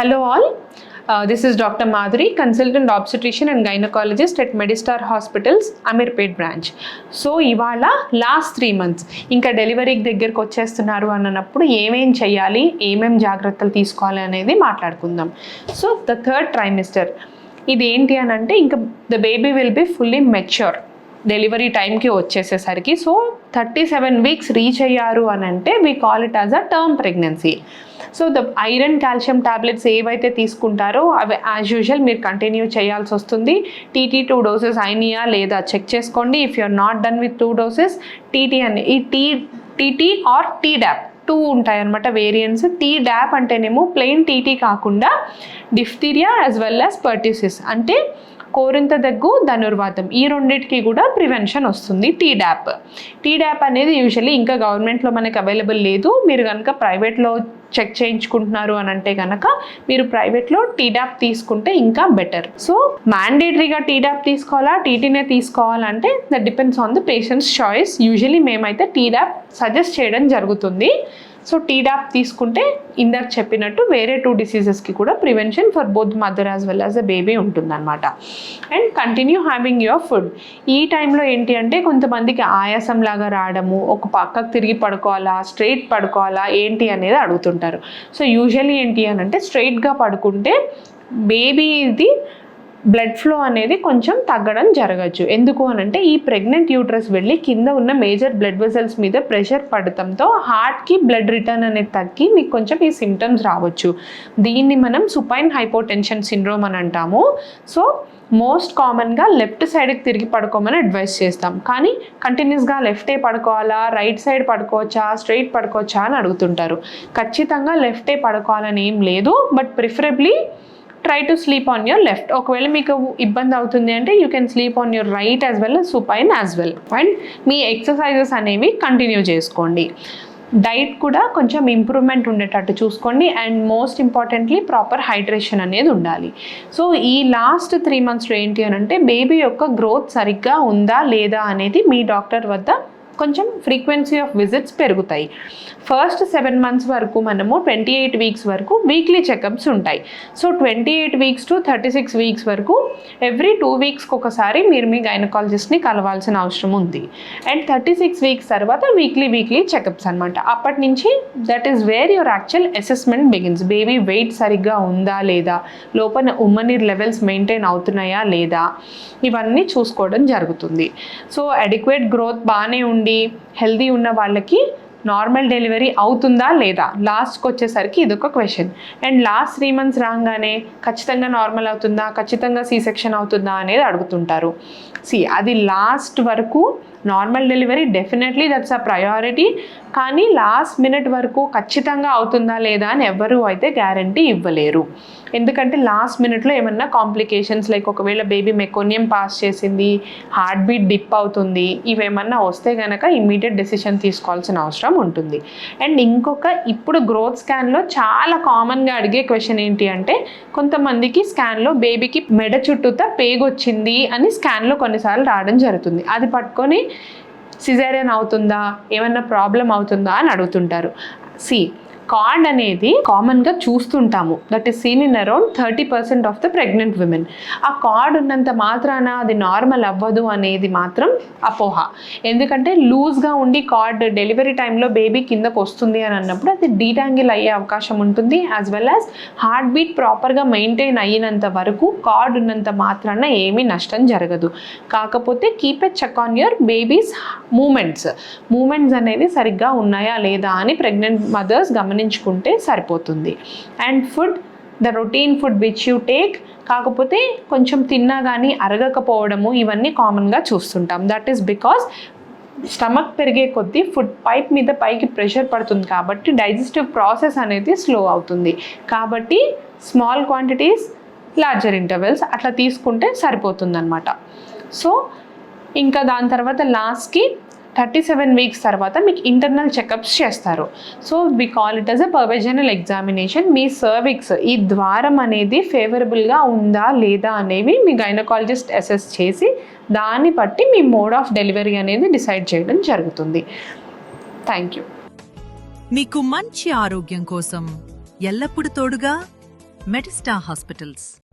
Hello all, this is Dr. Madhuri, consultant obstetrician and gynecologist at Medistar Hospitals, Amirpet branch. So ఇవాళ last 3 months ఇంకా డెలివరీకి దగ్గరకు వచ్చేస్తున్నారు అన్నప్పుడు ఏమేం చేయాలి, ఏమేం జాగ్రత్తలు తీసుకోవాలి అనేది మాట్లాడుకుందాం. సో ద థర్డ్ ట్రైమిస్టర్ ఇది ఏంటి అని అంటే ఇంకా the baby will be fully mature delivery టైంకి వచ్చేసేసరికి. సో 37 weeks రీచ్ అయ్యారు అని అంటే we call it as a term pregnancy. So the iron calcium tablets ఏవైతే తీసుకుంటారో అవి యాజ్ యూజువల్ మీరు కంటిన్యూ చేయాల్సి వస్తుంది. టీటీ 2 doses అయినాయా లేదా చెక్ చేసుకోండి. If you are not done with 2 doses TT అని ఈ టీటీ ఆర్ టీడాప్ 2 ఉంటాయన్నమాట వేరియంట్స్. టీడాప్ అంటేనేమో ప్లెయిన్ టీటీ కాకుండా diphtheria as well as pertussis అంటే కోరింత దగ్గు, ధనుర్వాతం ఈ రెండింటికి కూడా ప్రివెన్షన్ వస్తుంది టీడాప్ అనేది యూజువల్లీ ఇంకా గవర్నమెంట్లో మనకి అవైలబుల్ లేదు. మీరు కనుక ప్రైవేట్లో చెక్ చేయించుకుంటున్నారు అని అంటే కనుక మీరు ప్రైవేట్లో టీడాప్ తీసుకుంటే ఇంకా బెటర్. సో మ్యాండేటరీగా టీడాప్ తీసుకోవాలా, టీటీనే తీసుకోవాలంటే that depends on the patients choice. Usually మేమైతే టీడాప్ సజెస్ట్ చేయడం జరుగుతుంది. సో టీడాప్ తీసుకుంటే ఇందాక చెప్పినట్టు వేరే 2 diseasesకి కూడా prevention for both mother as well as a baby ఉంటుందన్నమాట. And continue having your food. ఈ టైంలో ఏంటి అంటే కొంతమందికి ఆయాసం లాగా రావడము, ఒక పక్కకు తిరిగి పడుకోవాలా, స్ట్రైట్ పడుకోవాలా ఏంటి అనేది అడుగుతుంటారు. సో యూజువల్లీ ఏంటి అని అంటే స్ట్రైట్గా పడుకుంటే బేబీది బ్లడ్ ఫ్లో అనేది కొంచెం తగ్గడం జరగచ్చు. ఎందుకు అనంటే ఈ ప్రెగ్నెంట్ యూట్రస్ వెళ్ళి కింద ఉన్న మేజర్ బ్లడ్ వెసల్స్ మీద ప్రెషర్ పడటంతో హార్ట్కి బ్లడ్ రిటర్న్ అనేది తగ్గి మీకు కొంచెం ఈ సిమ్టమ్స్ రావచ్చు. దీన్ని మనం సుపైన్ హైపోటెన్షన్ సిండ్రోమ్ అని అంటాము. సో మోస్ట్ కామన్గా లెఫ్ట్ సైడ్కి తిరిగి పడుకోమని అడ్వైస్ చేస్తాం. కానీ కంటిన్యూస్గా లెఫ్టే పడుకోవాలా, రైట్ సైడ్ పడుకోవచ్చా, స్ట్రైట్ పడుకోవచ్చా అని అడుగుతుంటారు. ఖచ్చితంగా లెఫ్టే పడుకోవాలని ఏం లేదు, but preferably try to sleep on your left. ఒకవేళ మీకు ఇబ్బంది అవుతుంది అంటే you can sleep on your right as well supine as well. And me exercises అనేవి కంటిన్యూ చేసుకోండి. డైట్ కూడా కొంచెం ఇంప్రూవ్మెంట్ ఉండేటట్టు చూసుకోండి. And most importantly proper hydration అనేది ఉండాలి. సో ఈ లాస్ట్ 3 monthsలో ఏంటి అని అంటే బేబీ యొక్క గ్రోత్ సరిగ్గా ఉందా లేదా అనేది మీ డాక్టర్ వద్ద కొంచెం ఫ్రీక్వెన్సీ ఆఫ్ విజిట్స్ పెరుగుతాయి. ఫస్ట్ 7 months వరకు మనము 28 weeks వరకు వీక్లీ చెకప్స్ ఉంటాయి. సో 28 weeks to 36 weeks వరకు ఎవ్రీ 2 weeksకి ఒకసారి మీరు మీ గైనకాలజిస్ట్ని కలవాల్సిన అవసరం ఉంది. అండ్ 36 weeks తర్వాత వీక్లీ చెకప్స్ అనమాట. అప్పటి నుంచి that is where your actual assessment begins. Baby wait సరిగ్గా ఉందా లేదా, లోపల ఉమ్మనీర్ లెవెల్స్ మెయింటైన్ అవుతున్నాయా లేదా, ఇవన్నీ చూసుకోవడం జరుగుతుంది. సో అడిక్వేట్ గ్రోత్ బాగానే ఉండి హెల్దీ ఉన్న వాళ్ళకి నార్మల్ డెలివరీ అవుతుందా లేదా లాస్ట్కి వచ్చేసరికి ఇదొక క్వశ్చన్. అండ్ లాస్ట్ 3 months రాగానే ఖచ్చితంగా నార్మల్ అవుతుందా, ఖచ్చితంగా సీ సెక్షన్ అవుతుందా అనేది అడుగుతుంటారు. అది లాస్ట్ వరకు normal delivery definitely that's a priority. కానీ లాస్ట్ మినిట్ వరకు ఖచ్చితంగా అవుతుందా లేదా అని ఎవరు అయితే గ్యారంటీ ఇవ్వలేరు. ఎందుకంటే లాస్ట్ మినిట్లో ఏమన్నా కాంప్లికేషన్స్ లైక్ ఒకవేళ బేబీ మెకోనియం పాస్ చేసింది, హార్ట్ బీట్ డిప్ అవుతుంది, ఇవేమన్నా వస్తే కనుక ఇమ్మీడియట్ డెసిషన్ తీసుకోవాల్సిన అవసరం ఉంటుంది. అండ్ ఇంకొక ఇప్పుడు గ్రోత్ స్కాన్లో చాలా కామన్గా అడిగే క్వశ్చన్ ఏంటి అంటే కొంతమందికి స్కాన్లో బేబీకి మెడ చుట్టూతా పేగొచ్చింది అని స్కాన్లో కొన్నిసార్లు రావడం జరుగుతుంది. అది పట్టుకొని సిజేరియన్ అవుతుందా, ఏమన్నా ప్రాబ్లం అవుతుందా అని అడుగుతుంటారు. కార్డ్ అనేది కామన్గా చూస్తుంటాము. That is seen in around 30% of the pregnant women. ఆ కార్డ్ ఉన్నంత మాత్రాన అది నార్మల్ అవ్వదు అనేది మాత్రం అపోహ. ఎందుకంటే లూజ్గా ఉండి కార్డ్ డెలివరీ టైంలో బేబీ కిందకు వస్తుంది అని అన్నప్పుడు అది డీటాంగిల్ అయ్యే అవకాశం ఉంటుంది. As well as heart beat ప్రాపర్గా మెయింటైన్ అయినంత వరకు కార్డ్ ఉన్నంత మాత్రాన ఏమీ నష్టం జరగదు. కాకపోతే keep a check on your baby's movements అనేవి సరిగ్గా ఉన్నాయా లేదా అని ప్రెగ్నెంట్ మదర్స్ గమనించుకుంటే సరిపోతుంది. And food, the routine food which you take, కాకపోతే కొంచెం తిన్నా కానీ అరగకపోవడము ఇవన్నీ కామన్గా చూస్తుంటాం. దట్ ఈస్ బికాస్ స్టమక్ పెరిగే కొద్దీ ఫుడ్ పైప్ మీద పైకి ప్రెషర్ పడుతుంది కాబట్టి డైజెస్టివ్ ప్రాసెస్ అనేది స్లో అవుతుంది. కాబట్టి స్మాల్ క్వాంటిటీస్, లార్జర్ ఇంటర్వెల్స్ అట్లా తీసుకుంటే సరిపోతుంది అనమాట. సో ఇంకా దాని తర్వాత లాస్ట్కి 37 weeks తర్వాత మీకు ఇంటర్నల్ చెకప్స్ చేస్తారు. So we call it as a per vaginal examination. మీ సర్విక్స్ ఈ ద్వారం అనేది ఫేవరబుల్గా ఉందా లేదా అనేవి మీ గైనకాలజిస్ట్ అసెస్ చేసి దాన్ని బట్టి మీ మోడ్ ఆఫ్ డెలివరీ అనేది డిసైడ్ చేయడం జరుగుతుంది. Thank you. మీకు మంచి ఆరోగ్యం కోసం ఎల్లప్పుడూ తోడుగా Medistar Hospitals.